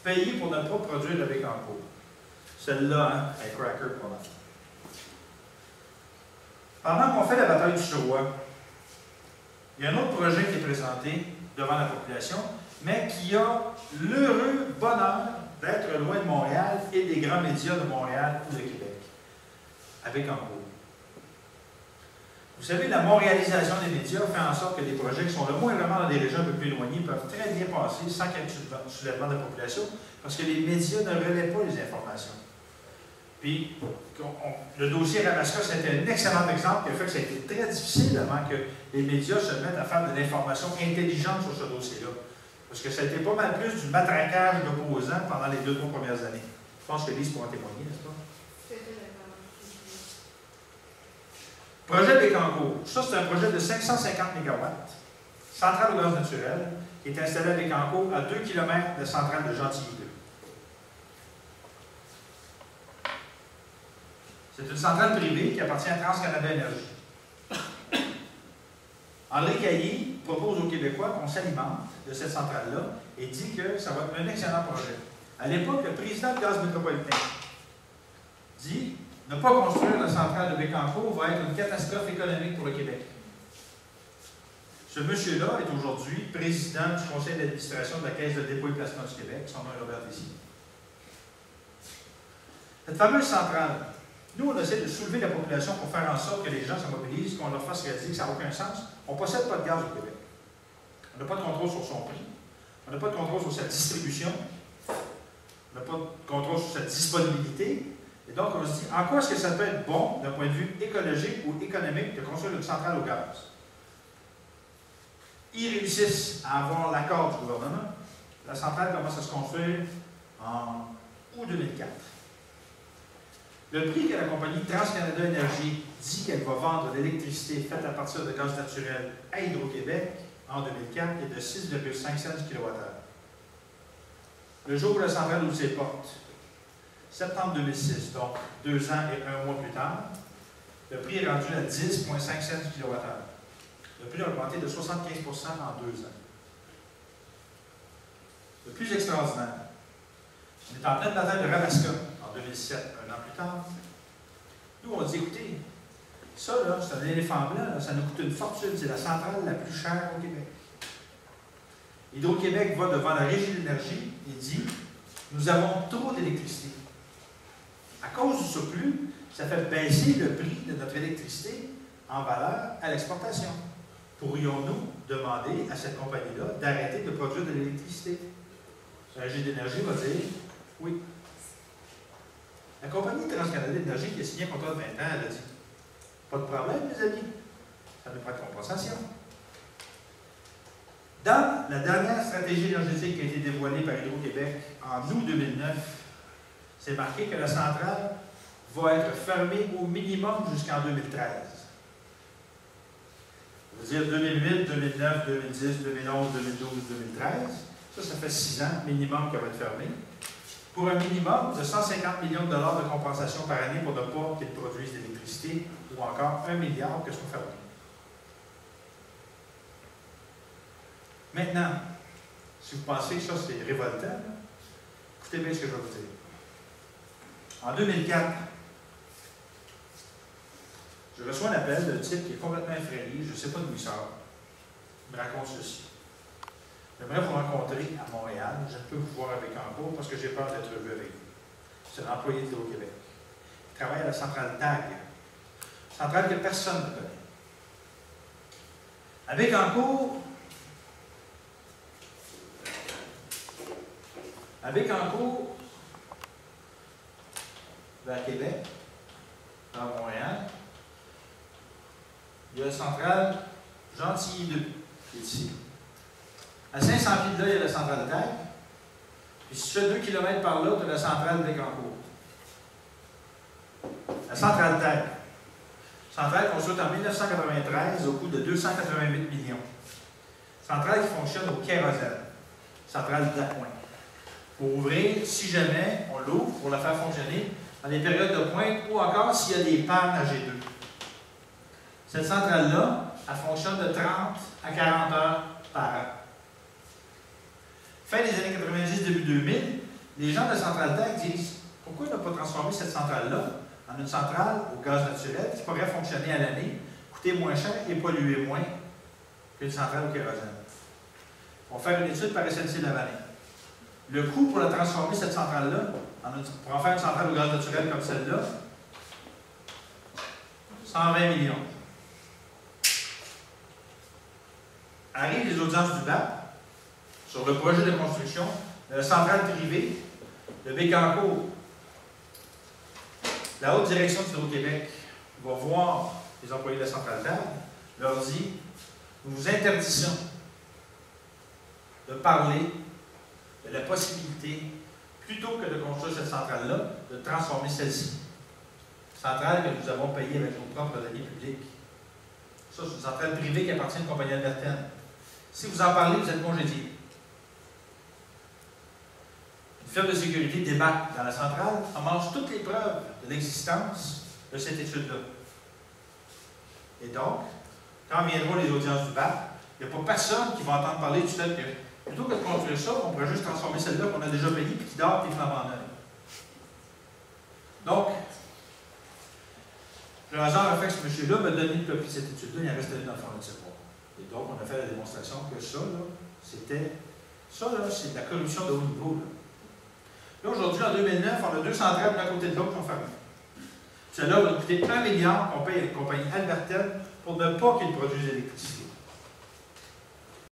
payer pour ne pas produire le Bécancour. Celle-là, hein, un cracker pour moi. Pendant qu'on fait la bataille du Chauroy, il y a un autre projet qui est présenté devant la population, mais qui a l'heureux bonheur d'être loin de Montréal et des grands médias de Montréal ou de Québec, à Bécancour. Vous savez, la montréalisation des médias fait en sorte que les projets qui sont le moins vraiment dans des régions un peu plus éloignées peuvent très bien passer sans qu'il y ait de soulèvement de la population, parce que les médias ne relaient pas les informations. Puis, le dossier Ramaska, c'était un excellent exemple qui a fait que ça a été très difficile avant que les médias se mettent à faire de l'information intelligente sur ce dossier-là. Parce que ça a été pas mal plus du matraquage d'opposants pendant les 2-3 premières années. Je pense que Lise pourra témoigner, n'est-ce pas? Projet Bécancour. Ça, c'est un projet de 550 MW, centrale au gaz naturel, qui est installée à Bécancour, à 2 km de centrale de Gentilly 2. C'est une centrale privée qui appartient à TransCanada Énergie. André Caillé propose aux Québécois qu'on s'alimente de cette centrale-là et dit que ça va être un excellent projet. À l'époque, le président de Gaz métropolitain dit « Ne pas construire la centrale de Bécancour va être une catastrophe économique pour le Québec. » Ce monsieur-là est aujourd'hui président du conseil d'administration de la Caisse de dépôt et placement du Québec. Son nom est Robert Tessier. Cette fameuse centrale, nous, on essaie de soulever la population pour faire en sorte que les gens se mobilisent, qu'on leur fasse réaliser que ça n'a aucun sens. On ne possède pas de gaz au Québec. On n'a pas de contrôle sur son prix. On n'a pas de contrôle sur sa distribution. On n'a pas de contrôle sur sa disponibilité. Et donc, on se dit, en quoi est-ce que ça peut être bon, d'un point de vue écologique ou économique, de construire une centrale au gaz? Ils réussissent à avoir l'accord du gouvernement. La centrale commence à se construire en août 2004. Le prix que la compagnie TransCanada Énergie dit qu'elle va vendre l'électricité faite à partir de gaz naturel à Hydro-Québec en 2004 est de 6,5 cents du kWh. Le jour où la centrale ouvre ses portes, septembre 2006, donc 2 ans et 1 mois plus tard, le prix est rendu à 10,5 cents du kWh. Le prix a augmenté de 75% en 2 ans. Le plus extraordinaire, on est en pleine bataille de Ramaska en 2007, un an plus tard. Nous, on dit, écoutez, ça, là, c'est un éléphant blanc, là, ça nous coûte une fortune, c'est la centrale la plus chère au Québec. Hydro-Québec va devant la Régie de l'énergie et dit, nous avons trop d'électricité. À cause du surplus, ça fait baisser le prix de notre électricité en valeur à l'exportation. Pourrions-nous demander à cette compagnie-là d'arrêter de produire de l'électricité? La Régie d'énergie va dire oui. La compagnie TransCanada Énergie qui a signé un contrat de 20 ans, elle a dit pas de problème, mes amis, ça nous prend de compensation. Dans la dernière stratégie énergétique qui a été dévoilée par Hydro-Québec en août 2009, c'est marqué que la centrale va être fermée au minimum jusqu'en 2013. Ça veut dire 2008, 2009, 2010, 2011, 2012, 2013. Ça fait 6 ans minimum qu'elle va être fermée. Pour un minimum de 150 millions de dollars de compensation par année pour ne pas qu'ils produisent de l'électricité ou encore 1 milliard que soit fermé. Maintenant, si vous pensez que ça c'est révoltant, écoutez bien ce que je vais vous dire. En 2004, je reçois un appel d'un type qui est complètement effrayé, je ne sais pas d'où il sort. Il me raconte ceci. J'aimerais vous rencontrer à Montréal, je ne peux vous voir avec Bécancour parce que j'ai peur d'être vu avec vous. C'est un employé de l'Hydro-Québec. Il travaille à la centrale TAG, centrale que personne ne connaît. À Bécancour, vers Québec, dans Montréal, il y a la centrale Gentilly 2, qui est ici. À 500 pieds de là, il y a la centrale TAG. Puis si tu fais 2 km par là, tu as la centrale Bécancour. La centrale TAG. Centrale construite en 1993 au coût de 288 millions. Centrale qui fonctionne au kérosène. Centrale d'appoint. Pour ouvrir, si jamais on l'ouvre, pour la faire fonctionner dans les périodes de pointe ou encore s'il y a des pannes à G2. Cette centrale-là, elle fonctionne de 30 à 40 heures par an. Fin des années 90, début 2000, Les gens de Centrale-Tech disent, pourquoi ne pas transformer cette centrale-là en une centrale au gaz naturel qui pourrait fonctionner à l'année, coûter moins cher et polluer moins qu'une centrale au kérosène? On va faire une étude par SNC-Lavalin. Le coût pour la transformer, cette centrale-là, pour en faire une centrale au gaz naturel comme celle-là, 120 millions. Arrivent les audiences du BAP sur le projet de construction de la centrale privée de Bécancour. La haute direction d'Hydro-Québec va voir les employés de la centrale Terre, leur dit, nous vous interdisons de parler de la possibilité, plutôt que de construire cette centrale-là, de transformer celle-ci. Centrale que nous avons payée avec nos propres deniers publics. Ça, c'est une centrale privée qui appartient à une compagnie albertaine. Si vous en parlez, vous êtes congédié. Une firme de sécurité débarque dans la centrale, amasse toutes les preuves de l'existence de cette étude-là. Et donc, quand viendront les audiences du BAP, il n'y a pas personne qui va entendre parler du fait que, plutôt que de construire ça, on pourrait juste transformer celle-là qu'on a déjà payée et qui dort des flambant neuves. Donc, le hasard a fait que ce monsieur-là m'a donné une copie de cette étude-là, il en restait une dans le fond de tiroir. Et donc, on a fait la démonstration que ça, là, c'était. Ça, là, c'est de la corruption de haut niveau. Là, aujourd'hui, en 2009, on a deux centrales d'un côté de l'autre qui ont fermé. Celle-là va nous coûter 1 milliard qu'on paye à une compagnie albertaine pour ne pas qu'ils produisent de l'électricité.